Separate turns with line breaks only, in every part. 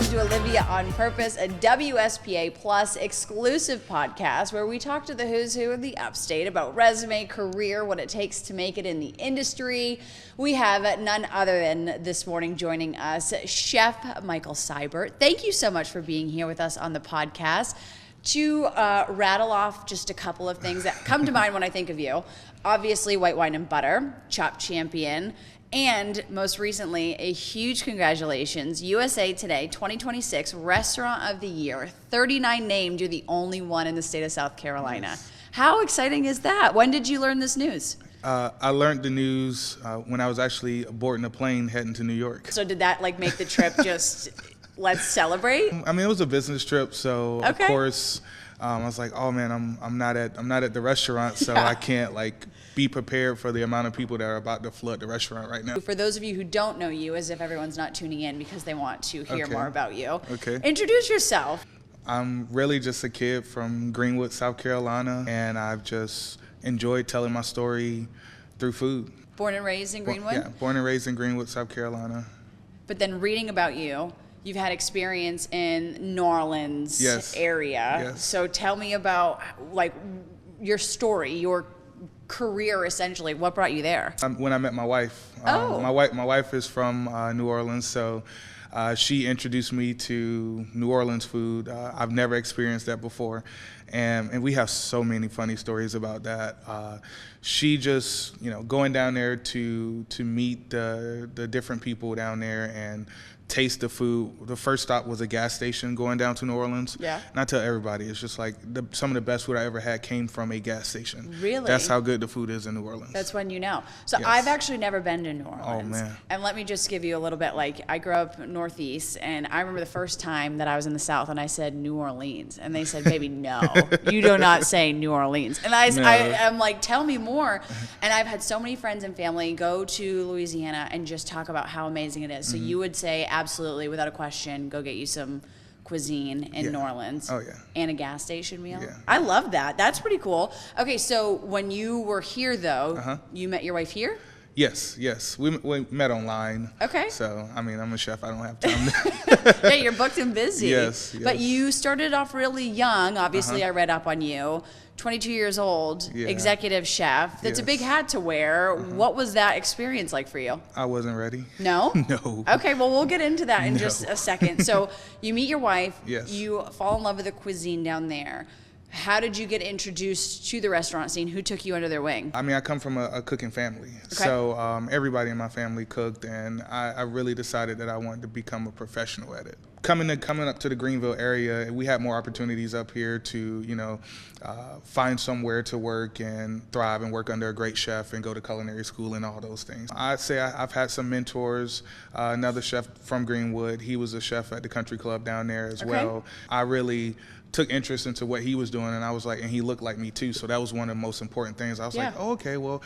welcome to Olivia on Purpose, a WSPA Plus exclusive podcast where we talk to the who's who of the Upstate about resume, career, what it takes to make it in the industry. We have none other than this morning joining us, Chef Michael Sibert. Thank you so much for being here with us on the podcast. To rattle off just a couple of things that come to mind when I think of you. Obviously, white wine and butter, Chop Champion, and most recently, a huge congratulations, USA Today 2026 Restaurant of the Year, 39 named, you're the only one in the state of South Carolina. Yes. How exciting is that? When did you learn this news?
I learned the news when I was actually boarding a plane heading to New York.
So did that like make the trip just, let's celebrate?
I mean, it was a business trip, so
okay.
Of course, I was like, oh man, I'm not at the restaurant, so I can't like be prepared for the amount of people that are about to flood the restaurant right now.
For those of you who don't know you, as if everyone's not tuning in because they want to hear more about you.
Okay.
Introduce yourself.
I'm really just a kid from Greenwood, South Carolina, and I've just enjoyed telling my story through food.
Born and raised in Greenwood?
Yeah, born and raised in Greenwood, South Carolina.
But then reading about you, you've had experience in New Orleans area.
Yes.
So tell me about like your story, your career essentially. What brought you there?
When I met my wife. My wife is from New Orleans, so she introduced me to New Orleans food. I've never experienced that before, and we have so many funny stories about that. She just, going down there to meet the different people down there and taste the food. The first stop was a gas station going down to New Orleans.
Yeah.
And I tell everybody, it's just like some of the best food I ever had came from a gas station.
Really?
That's how good the food is in New Orleans.
That's when you know. So
yes.
I've actually never been to New Orleans.
Oh, man.
And let me just give you a little bit, like I grew up Northeast, and I remember the first time that I was in the South and I said New Orleans. And they said, baby, no, you do not say New Orleans. And I'm like, tell me more. And I've had so many friends and family go to Louisiana and just talk about how amazing it is. So you would say absolutely, without a question, go get you some cuisine in New Orleans.
Oh, yeah.
And a gas station meal.
Yeah.
I love that. That's pretty cool. Okay, so when you were here, though, you met your wife here?
Yes. We met online.
Okay.
So, I mean, I'm a chef. I don't have time.
Yeah, you're booked and busy.
Yes.
But you started off really young. Obviously, I read up on you. 22 years old, executive chef. That's a big hat to wear. What was that experience like for you?
I wasn't ready.
No?
No.
Okay, well, we'll get into that in just a second. So you meet your wife.
Yes.
You fall in love with the cuisine down there. How did you get introduced to the restaurant scene? Who took you under their wing?
I mean, I come from a cooking family.
Okay.
So everybody in my family cooked, and I really decided that I wanted to become a professional at it. Coming up to the Greenville area, we had more opportunities up here to, find somewhere to work and thrive and work under a great chef and go to culinary school and all those things. I'd say I've had some mentors. Another chef from Greenwood, he was a chef at the country club down there as well. I really took interest into what he was doing, and I was like, and he looked like me too, so that was one of the most important things. I was like, oh, okay, well,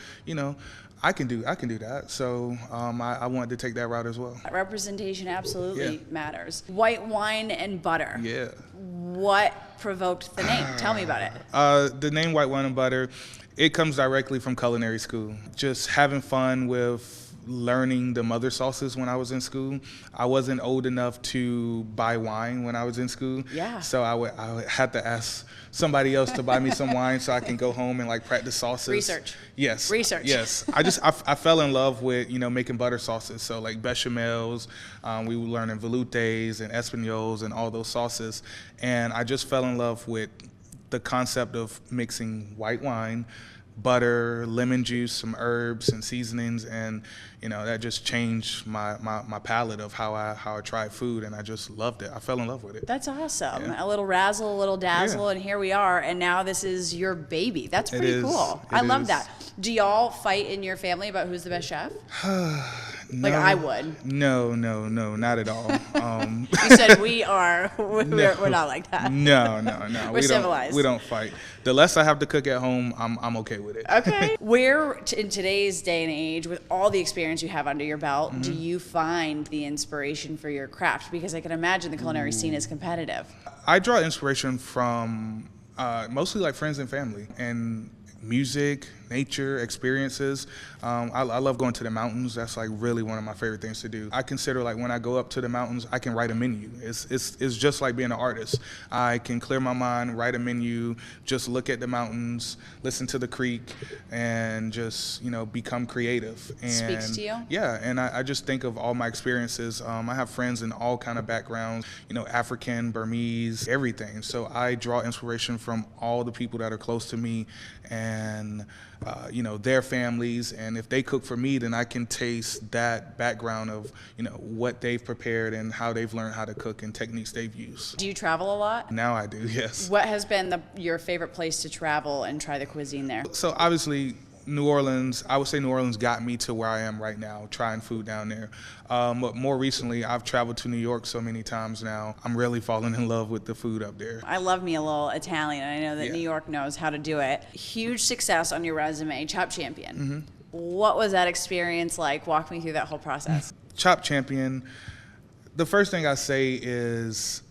I can do that. So I wanted to take that route as well.
Representation absolutely matters. White wine and butter.
Yeah.
What provoked the name? Tell me about it.
The name White Wine and Butter, it comes directly from culinary school. Just having fun with learning the mother sauces when I was in school. I wasn't old enough to buy wine when I was in school. Yeah. So I had to ask somebody else to buy me some wine so I can go home and like practice sauces.
Research.
Yes.
Research.
Yes. I fell in love with, making butter sauces. So like bechamels, we were learning veloutes and espagnols and all those sauces. And I just fell in love with the concept of mixing white wine, butter, lemon juice, some herbs and seasonings, and that just changed my palate of how I tried food, and I just loved it. I fell in love with it.
That's awesome. Yeah. A little razzle, a little dazzle, and here we are, and now this is your baby. That's pretty cool. I love that. Do y'all fight in your family about who's the best chef?
No,
like I would.
No, not at all.
You said we're not like that.
No.
We're civilized.
We don't fight. The less I have to cook at home, I'm okay with it.
Okay. Where in today's day and age, with all the experience you have under your belt, do you find the inspiration for your craft? Because I can imagine the culinary scene is competitive.
I draw inspiration from mostly like friends and family and music, nature experiences. I love going to the mountains. That's like really one of my favorite things to do. I consider like when I go up to the mountains, I can write a menu. It's just like being an artist. I can clear my mind, write a menu, just look at the mountains, listen to the creek, and just, you know, become creative. And
Speaks to you?
Yeah, and I just think of all my experiences. I have friends in all kind of backgrounds, you know, African, Burmese, everything. So I draw inspiration from all the people that are close to me and, you know, their families. And if they cook for me, then I can taste that background of, you know, what they've prepared and how they've learned how to cook and techniques they've used.
Do you travel a lot?
Now I do, yes.
What has been your favorite place to travel and try the cuisine there?
So obviously, New Orleans, I would say New Orleans got me to where I am right now, trying food down there. But more recently, I've traveled to New York so many times now. I'm really falling in love with the food up there.
I love me a little Italian. I know that
Yeah.
New York knows how to do it. Huge success on your resume, Chop Champion.
Mm-hmm.
What was that experience like? Walk me through that whole process.
Chop Champion, the first thing I say is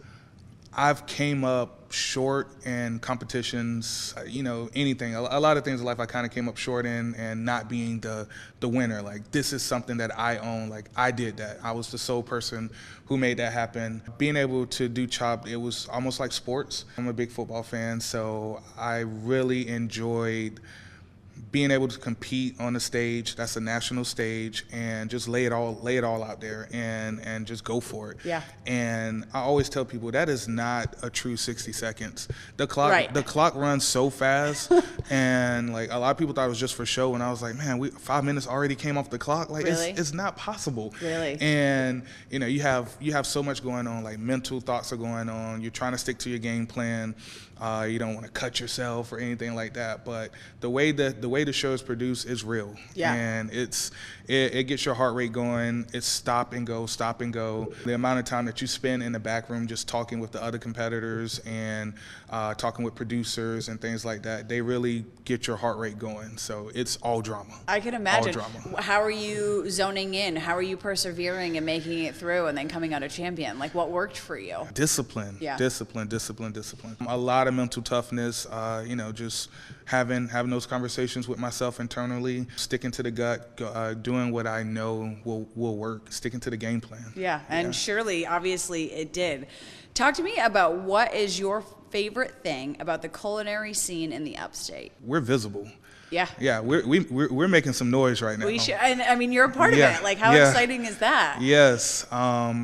I've came up short in competitions, you know, anything. A lot of things in life I kind of came up short in, and not being the winner. Like, this is something that I own. Like, I did that. I was the sole person who made that happen. Being able to do Chop, it was almost like sports. I'm a big football fan, so I really enjoyed being able to compete on a stage that's a national stage and just lay it all out there and just go for it.
Yeah.
And I always tell people that is not a true 60 seconds. The clock
Right.
the clock runs so fast, and like a lot of people thought it was just for show, and I was like, man, 5 minutes already came off the clock. Like,
Really?
it's not possible.
Really?
And you know, you have so much going on. Like, mental thoughts are going on. You're trying to stick to your game plan. You don't want to cut yourself or anything like that. But the way the show is produced is real.
Yeah.
And it gets your heart rate going. It's stop and go, stop and go. The amount of time that you spend in the back room just talking with the other competitors and talking with producers and things like that, they really get your heart rate going. So it's all drama.
I can imagine.
All drama.
How are you zoning in? How are you persevering and making it through and then coming out a champion? Like, what worked for you?
Discipline.
Yeah.
Discipline. A lot of mental toughness, you know, just having those conversations with myself internally, sticking to the gut, doing what I know will work, sticking to the game plan.
Yeah, and surely, obviously, it did. Talk to me about what is your favorite thing about the culinary scene in the Upstate?
We're visible.
Yeah.
Yeah, we're making some noise right now.
We should, and I mean, you're a part
Yeah,
of it. Like, how
yeah.
exciting is that?
Yes,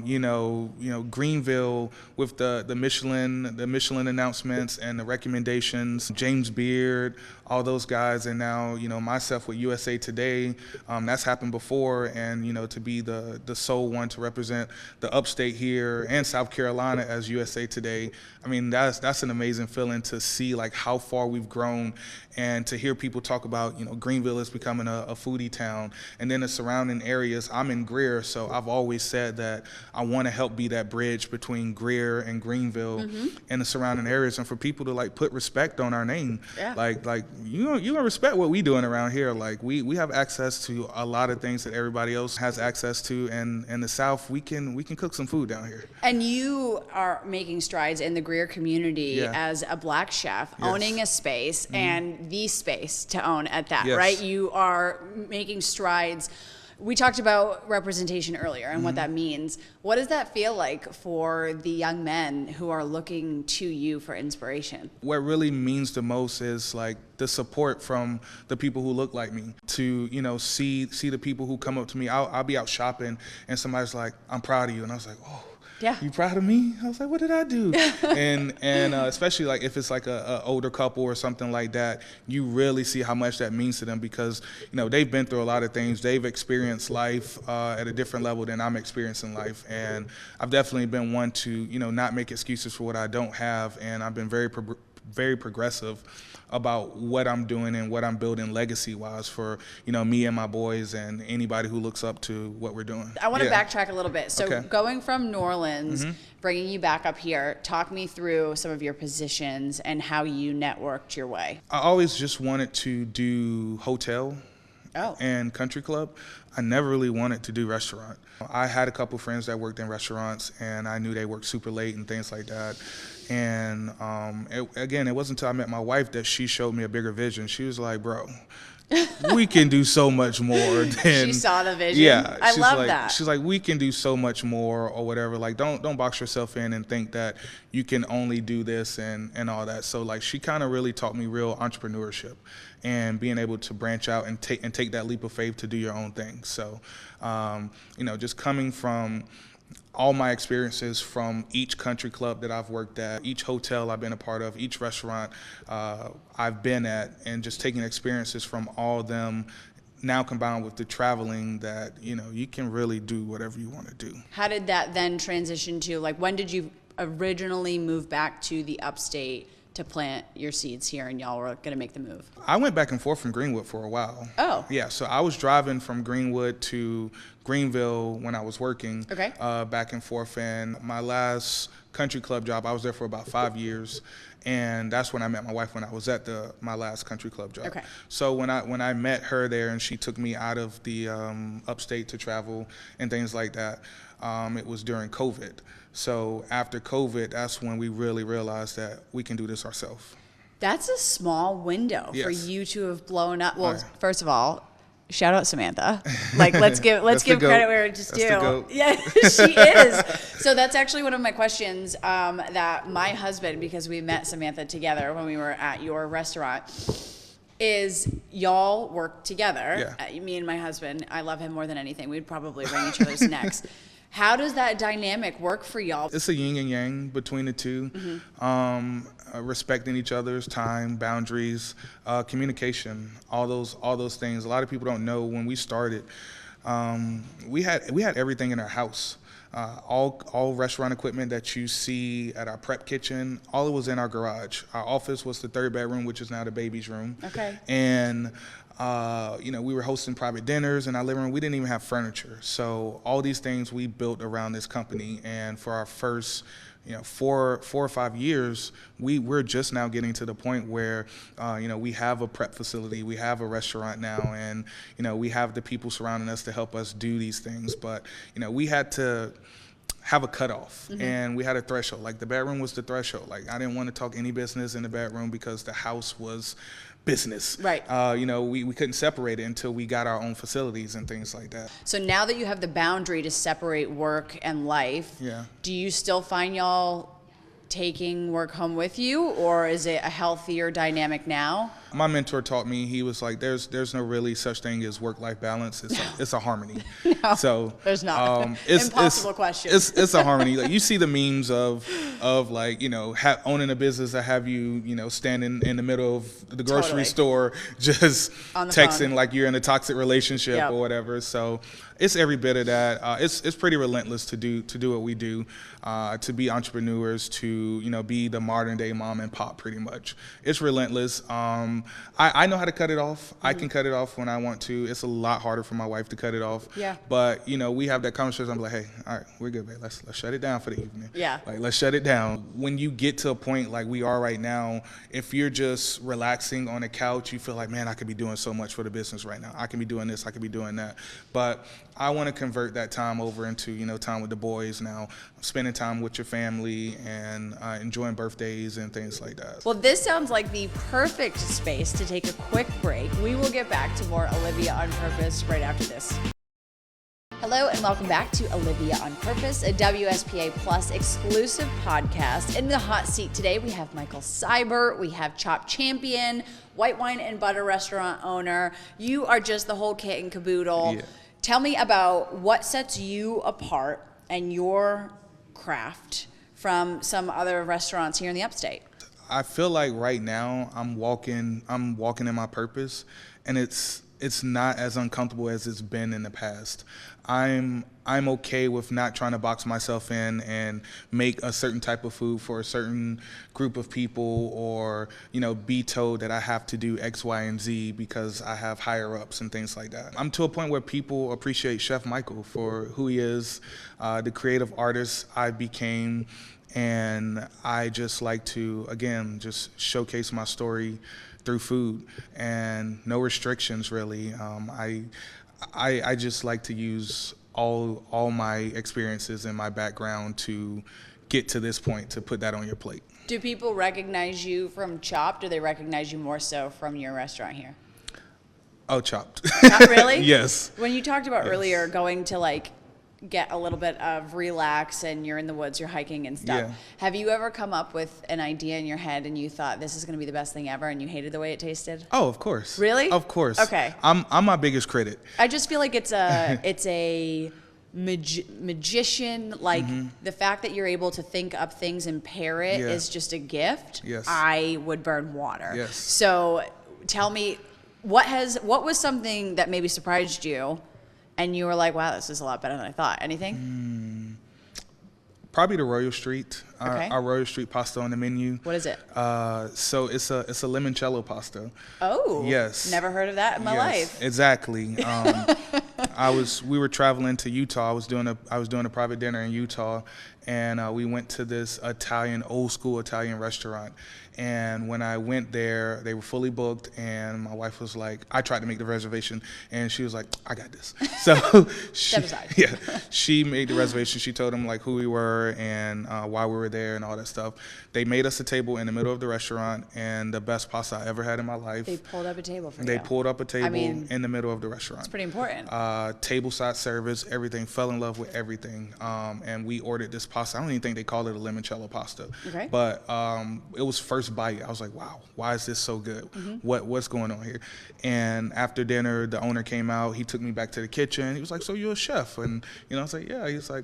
you know, Greenville with the Michelin announcements and the recommendations, James Beard, all those guys, and now, you know, myself with USA Today, that's happened before, and, you know, to be the sole one to represent the Upstate here and South Carolina as USA Today, I mean, that's an amazing feeling to see, like, how far we've grown, and to hear people talk about, you know, Greenville is becoming a foodie town, and then the surrounding areas. I'm in Greer, so I've always said that I want to help be that bridge between Greer and Greenville and the surrounding areas, and for people to, like, put respect on our name.
Yeah.
Like you gonna respect what we doing around here. Like, we have access to a lot of things that everybody else has access to, and in the South we can cook some food down here.
And you are making strides in the Greer community
Yeah.
as a Black chef,
Yes.
owning a space and the space to own at that,
Yes.
right? You are making strides. We talked about representation earlier and what that means. What does that feel like for the young men who are looking to you for inspiration?
What really means the most is, like, the support from the people who look like me. To, you know, see the people who come up to me. I'll be out shopping and somebody's like, "I'm proud of you," and I was like, "Oh,
Yeah.
you proud of me?" I was like, "What did I do?" and especially, like, if it's like a older couple or something like that, you really see how much that means to them, because, you know, they've been through a lot of things. They've experienced life at a different level than I'm experiencing life, and I've definitely been one to, you know, not make excuses for what I don't have, and I've been very progressive about what I'm doing and what I'm building legacy-wise for, you know, me and my boys and anybody who looks up to what we're doing.
I want to
Yeah.
backtrack a little bit. So
Okay.
going from New Orleans, bringing you back up here, talk me through some of your positions and how you networked your way.
I always just wanted to do hotel
Oh.
and country club. I never really wanted to do restaurant. I had a couple friends that worked in restaurants, and I knew they worked super late and things like that. And it wasn't until I met my wife that she showed me a bigger vision. She was like, "Bro, we can do so much more than.
She saw the vision.
Yeah,
I love
like,
that.
She's like, we can do so much more or whatever. Like, don't box yourself in and think that you can only do this and all that. So like, she kind of really taught me real entrepreneurship and being able to branch out and take that leap of faith to do your own thing. So, just coming from all my experiences from each country club that I've worked at, each hotel I've been a part of, each restaurant I've been at, and just taking experiences from all of them, now combined with the traveling, that, you can really do whatever you want to do.
How did that then transition to, like, when did you originally move back to the Upstate to plant your seeds here and y'all were going to make the move?
I went back and forth from Greenwood for a while.
Oh.
Yeah, so I was driving from Greenwood to Greenville when I was working.
Okay.
Back and forth. And my last country club job, I was there for about 5 years. And that's when I met my wife, when I was at my last country club job.
Okay.
So when I met her there and she took me out of the Upstate to travel and things like that, it was during COVID. So after COVID, that's when we really realized that we can do this ourselves.
That's a small window for
Yes.
you to have blown up. Well,
Right.
First of all, shout out Samantha. Like, let's give credit where it's due.
That's the goat.
Yeah, she is. So that's actually one of my questions that my husband, because we met Samantha together when we were at your restaurant, is y'all work together.
Yeah.
Me and my husband, I love him more than anything. We'd probably wring each other's necks. How does that dynamic work for y'all?
It's a yin and yang between the two. Respecting each other's time, boundaries, communication, all those things. A lot of people don't know, when we started, we had everything in our house. All restaurant equipment that you see at our prep kitchen, all it was in our garage. Our office was the third bedroom, which is now the baby's room.
Okay.
And we were hosting private dinners in our living room. We didn't even have furniture. So all these things we built around this company. And for our first 4 or 5 years, we're just now getting to the point where, we have a prep facility, we have a restaurant now, and, we have the people surrounding us to help us do these things. But, we had to have a cutoff, and we had a threshold. Like, the bedroom was the threshold. Like, I didn't want to talk any business in the bedroom because the house was business.
Right.
We couldn't separate it until we got our own facilities and things like that.
So now that you have the boundary to separate work and life,
Yeah.
do you still find y'all taking work home with you, or is it a healthier dynamic now?
My mentor taught me, he was like, there's no really such thing as work-life balance. It's a harmony.
No,
So
there's not.
It's
Impossible question.
It's a harmony. Like, you see the memes of like, owning a business that have you, standing in the middle of the grocery
Totally.
store, just
On the
texting
phone.
like you're in a toxic relationship
Yep.
or whatever. So it's every bit of that. It's pretty relentless to do what we do, to be entrepreneurs, to be the modern day mom and pop. Pretty much, it's relentless. I know how to cut it off. I can cut it off when I want to. It's a lot harder for my wife to cut it off.
Yeah.
But we have that conversation. I'm like, hey, all right, we're good, babe. Let's shut it down for the evening.
Yeah.
Like, let's shut it down. When you get to a point like we are right now, if you're just relaxing on the couch, you feel like, man, I could be doing so much for the business right now. I can be doing this. I could be doing that. But I want to convert that time over into, time with the boys now, spending time with your family and enjoying birthdays and things like that.
Well, this sounds like the perfect space to take a quick break. We will get back to more Olivia on Purpose right after this. Hello and welcome back to Olivia on Purpose, a WSPA Plus exclusive podcast. In the hot seat today, we have Michael Sibert, we have Chop Champion, White Wine and Butter restaurant owner. You are just the whole kit and caboodle.
Yeah.
Tell me about what sets you apart and your craft from some other restaurants here in the Upstate.
I feel like right now I'm walking in my purpose, and it's not as uncomfortable as it's been in the past. I'm okay with not trying to box myself in and make a certain type of food for a certain group of people, or be told that I have to do X, Y, and Z because I have higher ups and things like that. I'm to a point where people appreciate Chef Michael for who he is, the creative artist I became. And I just like to, again, just showcase my story through food and no restrictions, really. I just like to use all my experiences and my background to get to this point, to put that on your plate.
Do people recognize you from Chop? Do they recognize you more so from your restaurant here?
Oh, chopped.
Not really?
Yes.
When you talked about earlier going to like get a little bit of relax and you're in the woods, you're hiking and stuff.
Yeah.
Have you ever come up with an idea in your head and you thought this is going to be the best thing ever and you hated the way it tasted?
Oh, of course.
Really?
Of course.
Okay.
I'm my biggest critic.
I just feel like it's a magician, like the fact that you're able to think up things and pair it is just a gift.
Yes.
I would burn water.
Yes.
So tell me, what was something that maybe surprised you and you were like, wow, this is a lot better than I thought? Anything?
Probably the Royal Street.
Okay.
Our Royal Street pasta on the menu.
What is it?
So it's a limoncello pasta.
Oh.
Yes.
Never heard of that in my life.
Exactly. We were traveling to Utah. I was doing a private dinner in Utah, and we went to this old school Italian restaurant. And when I went there, they were fully booked, and my wife was like, I tried to make the reservation, and she was like, I got this. So she made the reservation. She told them like who we were and why we were there and all that stuff. They made us a table in the middle of the restaurant, and the best pasta I ever had in my life.
They pulled up a table for you.
They pulled up a table in the middle of the restaurant.
It's pretty important.
Tableside service, everything. Fell in love with everything. And we ordered this pasta. I don't even think they called it a limoncello pasta.
Okay.
But it was first bite. I was like, wow, why is this so good? What's going on here? And after dinner, the owner came out. He took me back to the kitchen. He was like, so you're a chef? And I was like, yeah. He was like,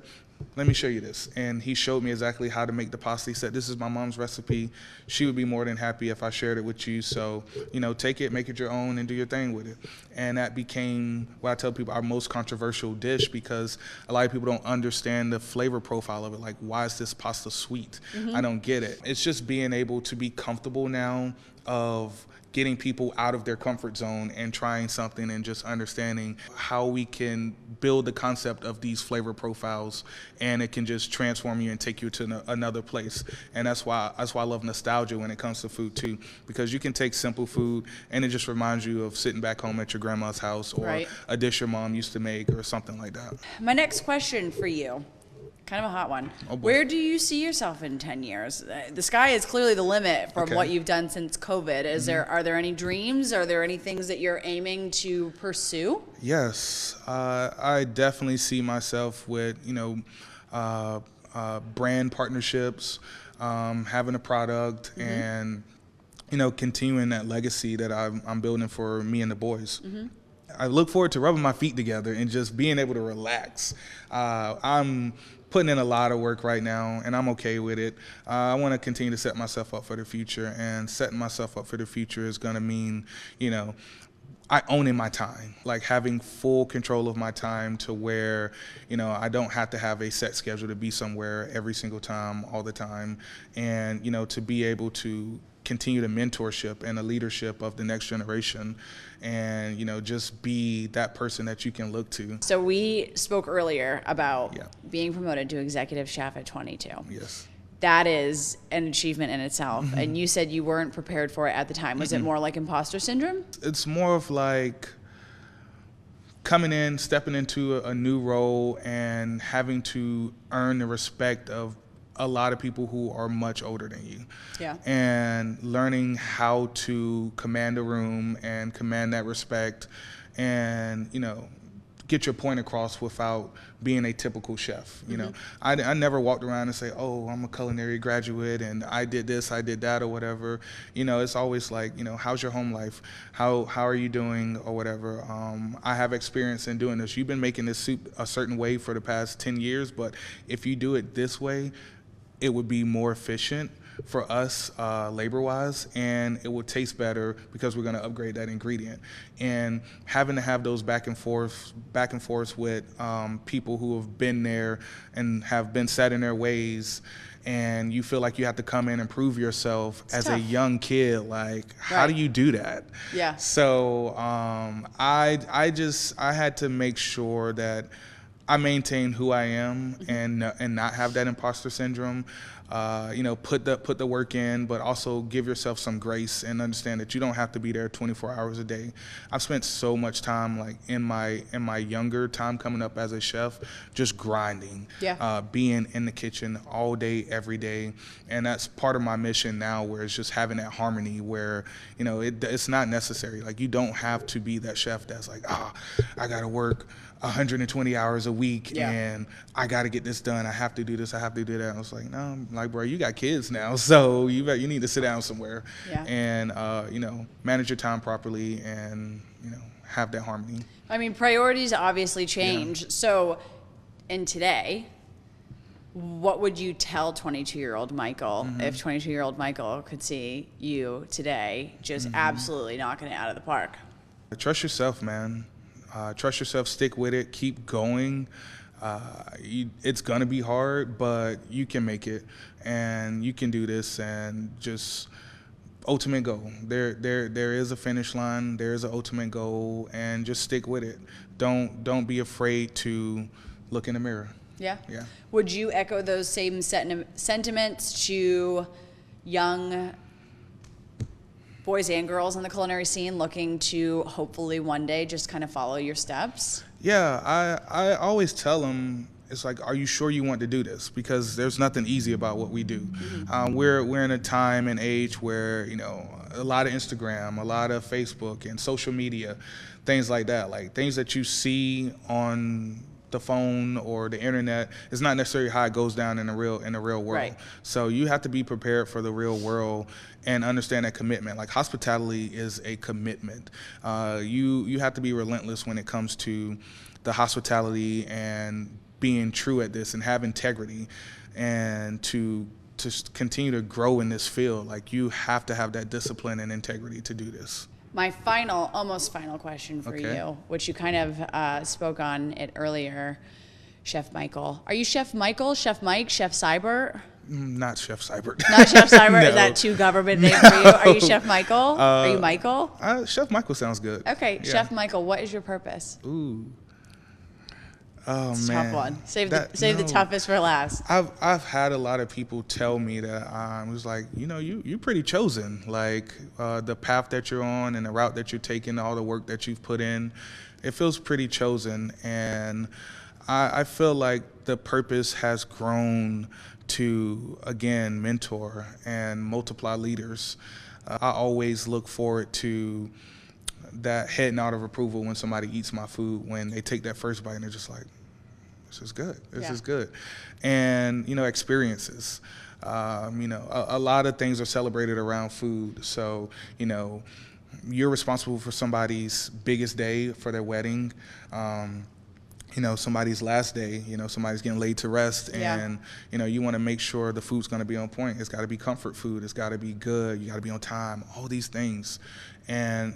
let me show you this. And he showed me exactly how to make the pasta. He said, this is my mom's recipe. She would be more than happy if I shared it with you. So, take it, make it your own, and do your thing with it. And that became what I tell people our most controversial dish, because a lot of people don't understand the flavor profile of it. Like, why is this pasta sweet? I don't get it. It's just being able to be comfortable now of getting people out of their comfort zone and trying something and just understanding how we can build the concept of these flavor profiles, and it can just transform you and take you to another place. And that's why I love nostalgia when it comes to food too, because you can take simple food and it just reminds you of sitting back home at your grandma's house, or a dish your mom used to make, or something like that.
My next question for you, kind of a hot one.
Oh, boy.
Where do you see yourself in 10 years? The sky is clearly the limit from what you've done since COVID. Are there any dreams? Are there any things that you're aiming to pursue?
Yes, I definitely see myself with, brand partnerships, having a product, and, continuing that legacy that I'm building for me and the boys. I look forward to rubbing my feet together and just being able to relax. I'm putting in a lot of work right now, and I'm okay with it. I want to continue to set myself up for the future, and setting myself up for the future is going to mean, I owning my time, like having full control of my time to where, I don't have to have a set schedule to be somewhere every single time, all the time, and, to be able to continue the mentorship and the leadership of the next generation, and just be that person that you can look to.
So we spoke earlier about being promoted to executive chef at 22.
Yes.
That is an achievement in itself. And you said you weren't prepared for it at the time. Was it more like imposter syndrome?
It's more of like coming in, stepping into a new role, and having to earn the respect of a lot of people who are much older than you.
Yeah. And
learning how to command a room and command that respect, and, get your point across without being a typical chef. I never walked around and say, oh, I'm a culinary graduate and I did this, I did that, or whatever. It's always like, how's your home life? How are you doing, or whatever. I have experience in doing this. You've been making this soup a certain way for the past 10 years, but if you do it this way, it would be more efficient for us labor-wise, and it would taste better because we're going to upgrade that ingredient. And having to have those back and forth with people who have been there and have been set in their ways, and you feel like you have to come in and prove yourself as a young kid. Like, how do you do that?
Yeah.
So I had to make sure that I maintain who I am and not have that imposter syndrome. Put the work in, but also give yourself some grace and understand that you don't have to be there 24 hours a day. I've spent so much time, like in my younger time coming up as a chef, just grinding, being in the kitchen all day, every day, and that's part of my mission now, where it's just having that harmony where it's not necessary. Like, you don't have to be that chef that's like, I gotta work 120 hours a week and I got to get this done. I have to do this. I have to do that. I was like, no, like, bro, you got kids now, so you need to sit down somewhere and manage your time properly and have that harmony. I
mean, priorities obviously change. Yeah. So, in today, what would you tell 22-year-old Michael if 22-year-old Michael could see you today just absolutely knocking it out of the park?
Trust yourself, man. Trust yourself, stick with it, keep going. It's gonna be hard, but you can make it, and you can do this. And just ultimate goal. There is a finish line. There is an ultimate goal, and just stick with it. Don't be afraid to look in the mirror.
Yeah. Would you echo those same sentiments to young boys and girls in the culinary scene looking to hopefully one day just kind of follow your steps?
Yeah, I always tell them, it's like, are you sure you want to do this? Because there's nothing easy about what we do. We're in a time and age where a lot of Instagram, a lot of Facebook and social media, things like that, like things that you see on the phone or the internet is not necessarily how it goes down in the real world. Right. So you have to be prepared for the real world and understand that commitment. Like, hospitality is a commitment. You have to be relentless when it comes to the hospitality and being true at this and have integrity, and to continue to grow in this field. Like, you have to have that discipline and integrity to do this.
My almost final question for you, which you kind of spoke on it earlier, Chef Michael. Are you Chef Michael, Chef Mike, Chef Sibert?
Not Chef Sibert.
Not Chef Sibert? No. Is that too government name for you? Are you Chef Michael? Are you Michael?
Chef Michael sounds good.
Okay, yeah. Chef Michael, what is your purpose?
Ooh.
It's a tough one. Save the toughest for last.
I've had a lot of people tell me that I was like, you're pretty chosen. Like, the path that you're on and the route that you're taking, all the work that you've put in, it feels pretty chosen. And I feel like the purpose has grown to, again, mentor and multiply leaders. I always look forward to that head nod of approval when somebody eats my food, when they take that first bite and they're just like, this is good. This is good. And, experiences. A lot of things are celebrated around food. So, you're responsible for somebody's biggest day, for their wedding, somebody's last day, somebody's getting laid to rest, and, you want to make sure the food's going to be on point. It's got to be comfort food. It's got to be good. You got to be on time, all these things. And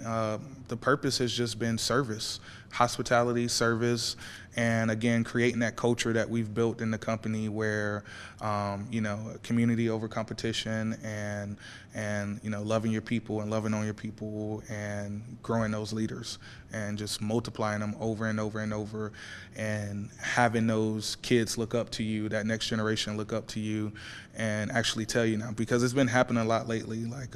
the purpose has just been service, hospitality, service, and again, creating that culture that we've built in the company where, community over competition, and loving your people and loving on your people and growing those leaders and just multiplying them over and over and over, and having those kids look up to you, that next generation look up to you and actually tell you now, because it's been happening a lot lately. Like,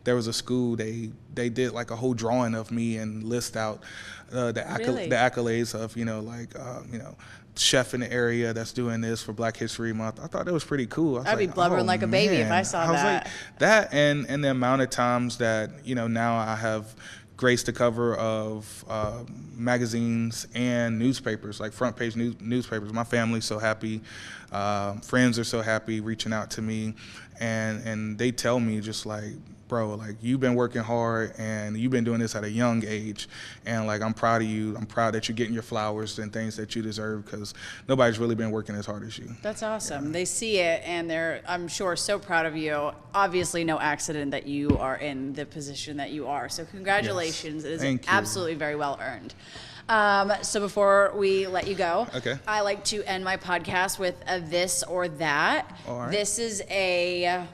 there was a school, they did like a whole drawing of me and list out the accolades of, chef in the area that's doing this for Black History Month. I thought that was pretty cool.
I'd be blubbering like a baby if I saw that. I was like,
that and the amount of times that, now I have graced the cover of magazines and newspapers, like front page newspapers. My family's so happy. Friends are so happy reaching out to me. And they tell me just like, bro, like, you've been working hard and you've been doing this at a young age, and like, I'm proud of you. I'm proud that you're getting your flowers and things that you deserve, because nobody's really been working as hard as you.
That's awesome. Yeah. They see it and they're, I'm sure, so proud of you. Obviously no accident that you are in the position that you are. So congratulations. Yes. It is absolutely very well earned. So before we let you go, I like to end my podcast with a this or that.
All right.
This is a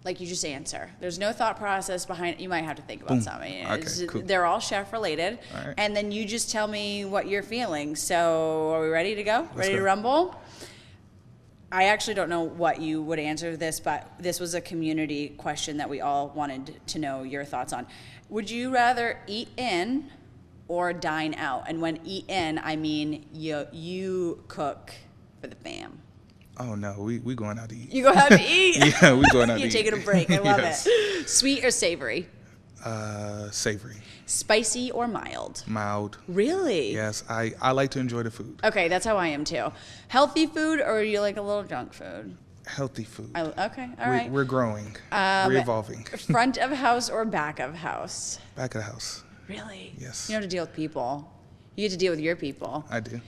Like you just answer. There's no thought process behind it. You might have to think about something.
Okay, cool.
They're all chef related.
All right.
And then you just tell me what you're feeling. So are we ready to go?
Let's
To
go.
rumble? I actually don't know what you would answer to this, but this was a community question that we all wanted to know your thoughts on. Would you rather eat in or dine out? And when eat in, I mean you cook for the fam.
Oh no, we going out to eat.
You go out to eat?
Yeah, we going out to
You're
eat.
taking a break. I love
Yes.
it. Sweet or savory?
Savory.
Spicy or mild?
Mild.
Really?
Yes, I like to enjoy the food.
Okay, that's how I am too. Healthy food or you like a little junk food?
Healthy food.
Okay, all right.
We're growing. We're evolving.
Front of house or back of house?
Back of the house.
Really?
Yes.
You don't have to deal with people. You get to deal with your people.
I do.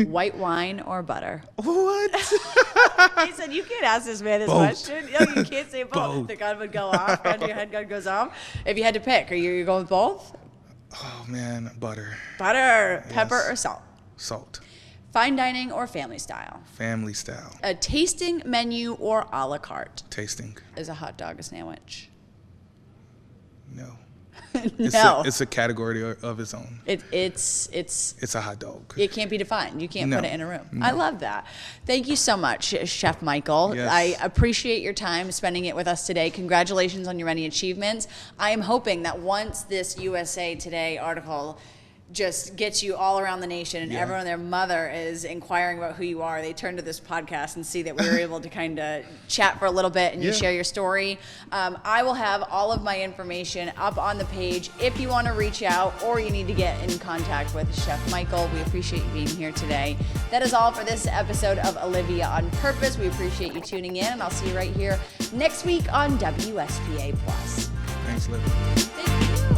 White wine or butter?
What?
He said, you can't ask this man this
Both.
question. No, you can't say both.
Both.
The gun would go off and your head gun goes off. If you had to pick, are you going with both?
Oh man, butter.
Butter, pepper,
Yes.
or salt?
Salt.
Fine dining or family style?
Family style.
A tasting menu or a la carte?
Tasting.
Is a hot dog a sandwich?
No.
No.
It's a category of its own.
It's
It's a hot dog.
it can't be defined. You can't
No.
put it in a room.
No.
I love that. Thank you so much, Chef Michael.
Yes.
I appreciate your time spending it with us today. Congratulations on your many achievements. I am hoping that once this USA Today article just gets you all around the nation and
Yeah.
everyone and their mother is inquiring about who you are, they turn to this podcast and see that we were able to kind of chat for a little bit and you
Yeah.
share your story. I will have all of my information up on the page if you want to reach out or you need to get in contact with Chef Michael. We appreciate you being here today. That is all for this episode of Olivia on Purpose. We appreciate you tuning in and I'll see you right here next week on WSPA Plus.
Thanks, Liv.
Thank you.